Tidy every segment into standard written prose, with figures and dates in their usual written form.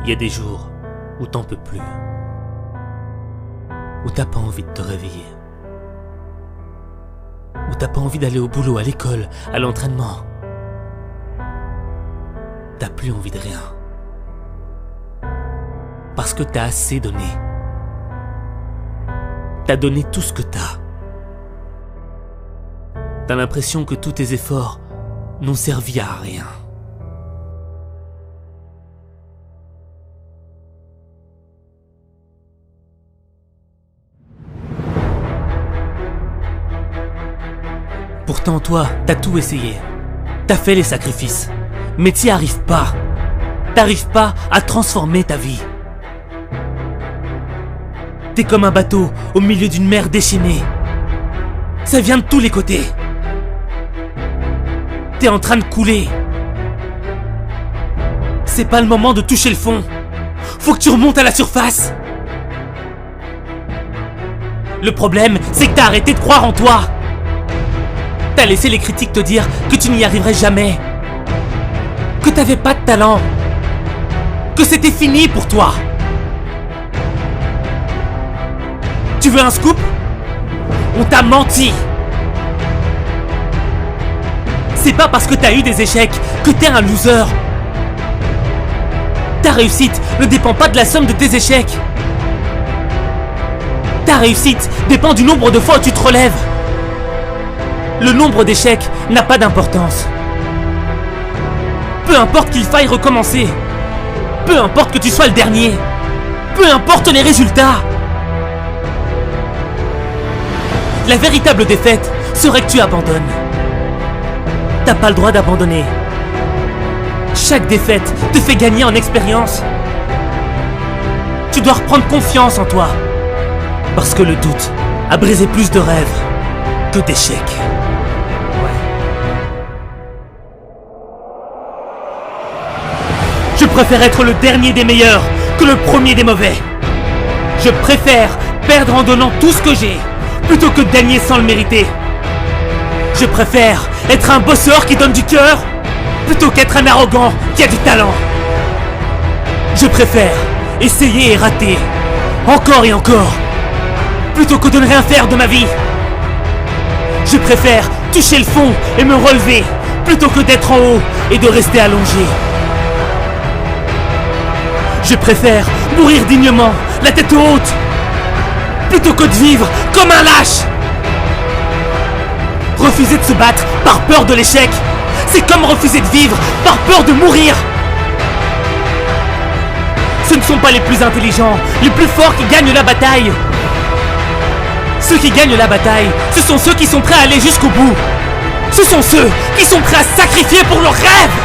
y a des jours où t'en peux plus, où t'as pas envie de te réveiller, où t'as pas envie d'aller au boulot, à l'école, à l'entraînement. T'as plus envie de rien. Parce que t'as assez donné. T'as donné tout ce que t'as. T'as l'impression que tous tes efforts n'ont servi à rien. Pourtant toi, t'as tout essayé. T'as fait les sacrifices. Mais t'y arrives pas. T'arrives pas à transformer ta vie. T'es comme un bateau au milieu d'une mer déchaînée. Ça vient de tous les côtés. T'es en train de couler. C'est pas le moment de toucher le fond. Faut que tu remontes à la surface. Le problème, c'est que t'as arrêté de croire en toi. T'as laissé les critiques te dire que tu n'y arriverais jamais. Que t'avais pas de talent. Que c'était fini pour toi. Tu veux un scoop? On t'a menti. C'est pas parce que t'as eu des échecs que t'es un loser. Ta réussite ne dépend pas de la somme de tes échecs. Ta réussite dépend du nombre de fois où tu te relèves. Le nombre d'échecs n'a pas d'importance. Peu importe qu'il faille recommencer. Peu importe que tu sois le dernier. Peu importe les résultats. La véritable défaite serait que tu abandonnes. T'as pas le droit d'abandonner. Chaque défaite te fait gagner en expérience. Tu dois reprendre confiance en toi. Parce que le doute a brisé plus de rêves que d'échecs. Je préfère être le dernier des meilleurs que le premier des mauvais. Je préfère perdre en donnant tout ce que j'ai plutôt que de gagner sans le mériter. Je préfère être un bosseur qui donne du cœur plutôt qu'être un arrogant qui a du talent. Je préfère essayer et rater encore et encore plutôt que de ne rien faire de ma vie. Je préfère toucher le fond et me relever plutôt que d'être en haut et de rester allongé. Je préfère mourir dignement, la tête haute, plutôt que de vivre comme un lâche. Refuser de se battre par peur de l'échec, c'est comme refuser de vivre par peur de mourir. Ce ne sont pas les plus intelligents, les plus forts qui gagnent la bataille. Ceux qui gagnent la bataille, ce sont ceux qui sont prêts à aller jusqu'au bout. Ce sont ceux qui sont prêts à sacrifier pour leurs rêves.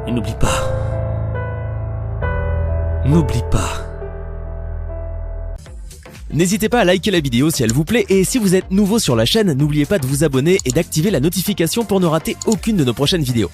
Et n'oublie pas. N'oublie pas. N'hésitez pas à liker la vidéo si elle vous plaît et si vous êtes nouveau sur la chaîne, n'oubliez pas de vous abonner et d'activer la notification pour ne rater aucune de nos prochaines vidéos.